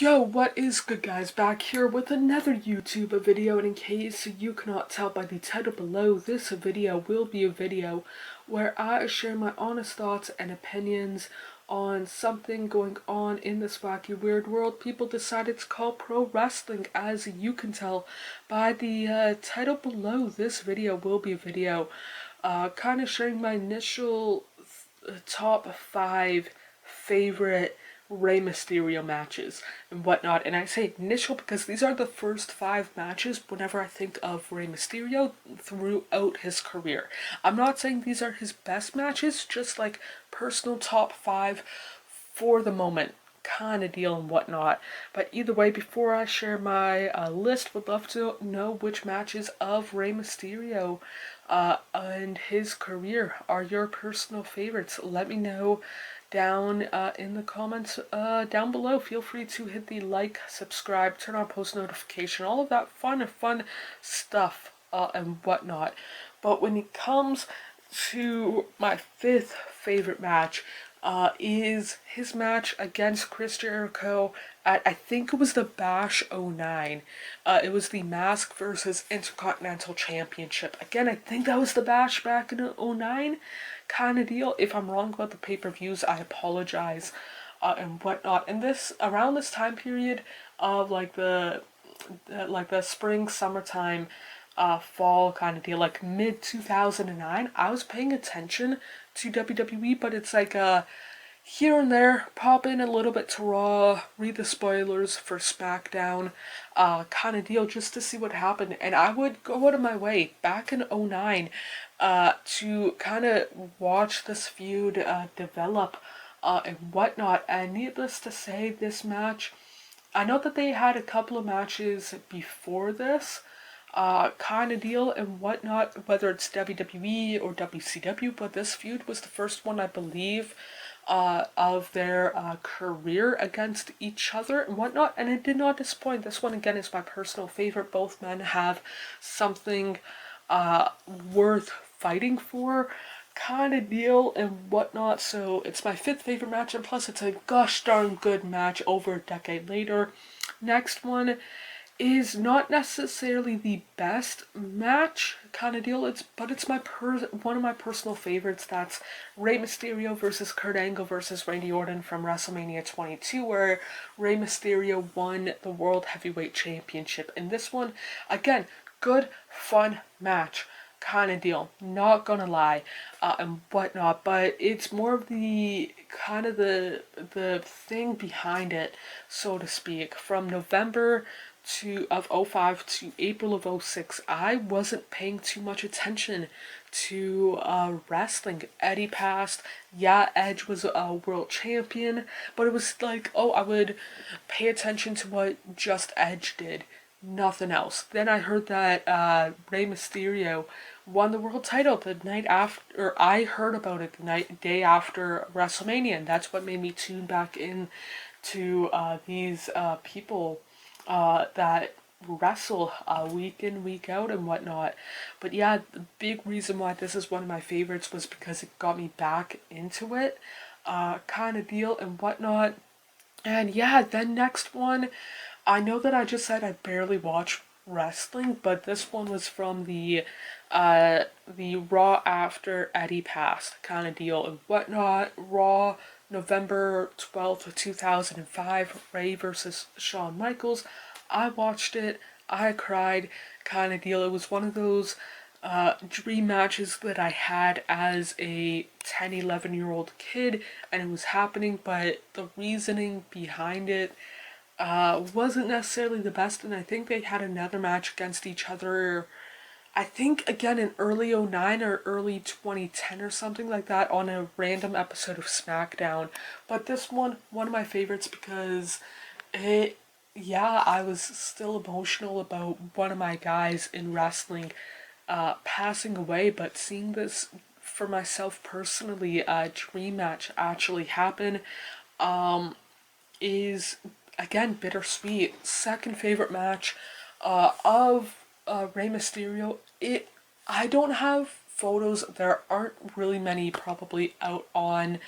Yo, what is good guys? Back here with another YouTube video, and in case you cannot tell by the title below, this video will be a video where I share my honest thoughts and opinions on something going on in this wacky weird world people decided to call pro wrestling. As you can tell by the title below, this video will be a video kind of sharing my initial top 5 favorite Rey Mysterio matches and whatnot. And I say initial because these are the first 5 matches whenever I think of Rey Mysterio throughout his career. I'm not saying these are his best matches, just like personal top 5 for the moment kind of deal and whatnot. But either way, before I share my list, would love to know which matches of Rey Mysterio and his career are your personal favorites. Let me know down in the comments down below. Feel free to hit the like, subscribe, turn on post notification, all of that fun stuff and whatnot. But when it comes to my 5th favorite match, is his match against Chris Jericho at, I think it was the Bash 09. It was the Mask versus Intercontinental Championship. Again, I think that was the Bash back in 09 kind of deal. If I'm wrong about the pay-per-views, I apologize and whatnot. And this, around this time period of like the spring, summertime, fall kind of deal, like mid 2009, I was paying attention to WWE, but it's like here and there, pop in a little bit to Raw, read the spoilers for SmackDown, kind of deal, just to see what happened. And I would go out of my way back in 09 to kind of watch this feud develop and whatnot. And needless to say, this match, I know that they had a couple of matches before this, kind of deal and whatnot, whether it's WWE or WCW, but this feud was the first one, I believe, of their career against each other and whatnot, and it did not disappoint. This one, again, is my personal favorite. Both men have something worth fighting for kind of deal and whatnot, so it's my 5th favorite match, and plus it's a gosh darn good match over a decade later. Next one is not necessarily the best match kind of deal, but it's my one of my personal favorites. That's Rey Mysterio versus Kurt Angle versus Randy Orton from WrestleMania 22, where Rey Mysterio won the World Heavyweight Championship. And this one, again, good, fun match kind of deal, not gonna lie, and whatnot, but it's more of the kind of the thing behind it, so to speak. From November of 05 to April of 06, I wasn't paying too much attention to wrestling. Eddie passed. Yeah, Edge was a world champion, but it was like, oh, I would pay attention to what just Edge did, nothing else. Then I heard that Rey Mysterio won the world title the night after, or I heard about it the day after WrestleMania, and that's what made me tune back in to these people that wrestle week in, week out and whatnot. But yeah, the big reason why this is one of my favorites was because it got me back into it kind of deal and whatnot. And yeah, then next one, I know that I just said I barely watch wrestling, but this one was from the Raw after Eddie passed kind of deal and whatnot. Raw, November 12th, 2005, Rey versus Shawn Michaels. I watched it, I cried kind of deal. It was one of those dream matches that I had as a 10, 11-year-old kid, and it was happening, but the reasoning behind it wasn't necessarily the best, and I think they had another match against each other, I think again in early 09 or early 2010 or something like that, on a random episode of SmackDown. But this one of my favorites because I was still emotional about one of my guys in wrestling passing away, but seeing this for myself personally, a dream match actually happen, is again bittersweet. Second favorite match of Rey Mysterio. I don't have photos. There aren't really many probably out on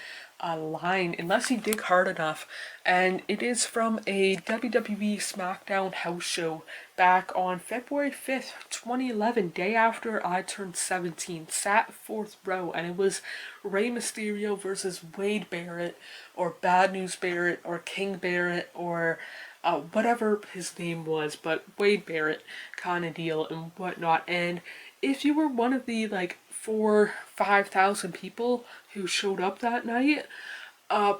line unless you dig hard enough, and it is from a WWE SmackDown house show back on February 5th, 2011, day after I turned 17, sat 4th row, and it was Rey Mysterio versus Wade Barrett, or Bad News Barrett, or King Barrett, or whatever his name was, but Wade Barrett kind of deal and whatnot. And if you were one of the like 5,000 people who showed up that night,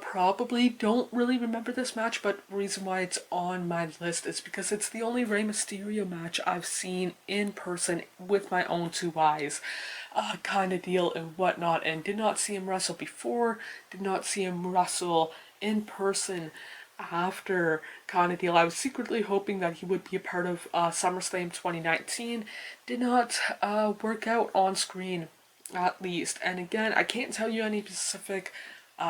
probably don't really remember this match, but the reason why it's on my list is because it's the only Rey Mysterio match I've seen in person with my own two eyes, kind of deal and whatnot, and did not see him wrestle before, did not see him wrestle in person after, kind of deal. I was secretly hoping that he would be a part of SummerSlam 2019, did not work out on screen at least. And again, I can't tell you any specific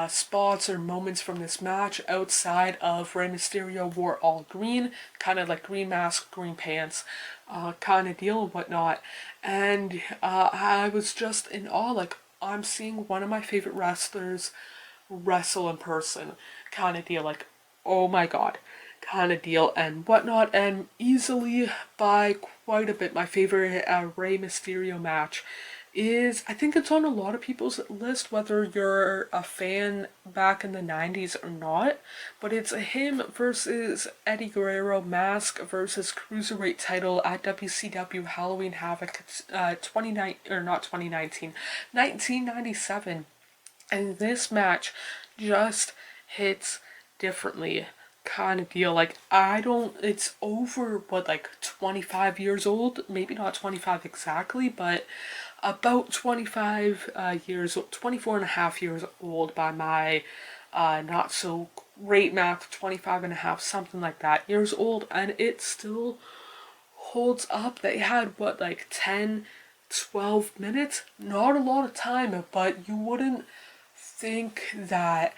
spots or moments from this match outside of Rey Mysterio wore all green, kind of like green mask, green pants, kind of deal and whatnot. And I was just in awe, like, I'm seeing one of my favorite wrestlers wrestle in person, kind of deal, like, oh my god, kind of deal and whatnot. And easily by quite a bit, my favorite Rey Mysterio match is, I think it's on a lot of people's list, whether you're a fan back in the 90s or not, but it's him versus Eddie Guerrero, mask versus cruiserweight title at WCW Halloween Havoc 1997. And this match just hits differently, kind of deal. Like, it's over, what, like 25 years old? Maybe not 25 exactly, but about 25 years, 24 and a half years old by my not so great math, 25 and a half, something like that, years old, and it still holds up. They had, what, like 10, 12 minutes? Not a lot of time, but you wouldn't think that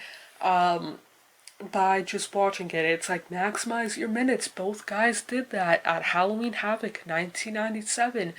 by just watching it. It's like, maximize your minutes. Both guys did that at Halloween Havoc 1997.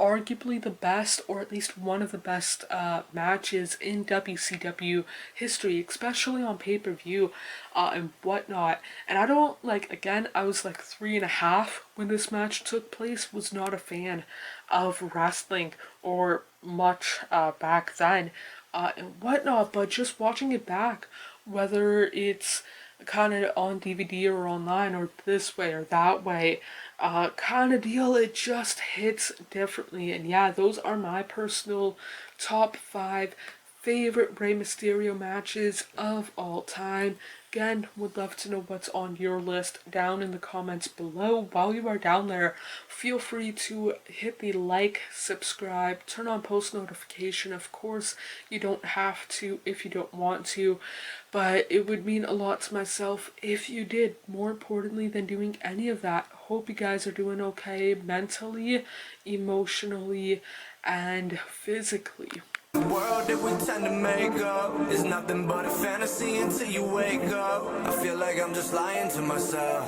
Arguably the best, or at least one of the best matches in WCW history, especially on pay-per-view and whatnot. And I don't, like, again, I was like 3.5 when this match took place, was not a fan of wrestling or much back then and whatnot, but just watching it back, whether it's kind of on DVD or online or this way or that way, kind of deal, it just hits differently. And yeah, those are my personal top 5 favorite Rey Mysterio matches of all time. Again, would love to know what's on your list down in the comments below. While you are down there, feel free to hit the like, subscribe, turn on post notification. Of course, you don't have to if you don't want to, but it would mean a lot to myself if you did. More importantly than doing any of that, hope you guys are doing okay mentally, emotionally, and physically. The world that we tend to make up is nothing but a fantasy until you wake up. I feel like I'm just lying to myself,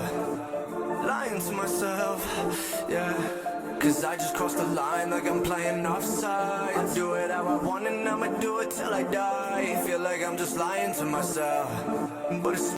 yeah. Cause I just crossed the line like I'm playing offside. I do it how I want and I'ma do it till I die. Feel like I'm just lying to myself, but it's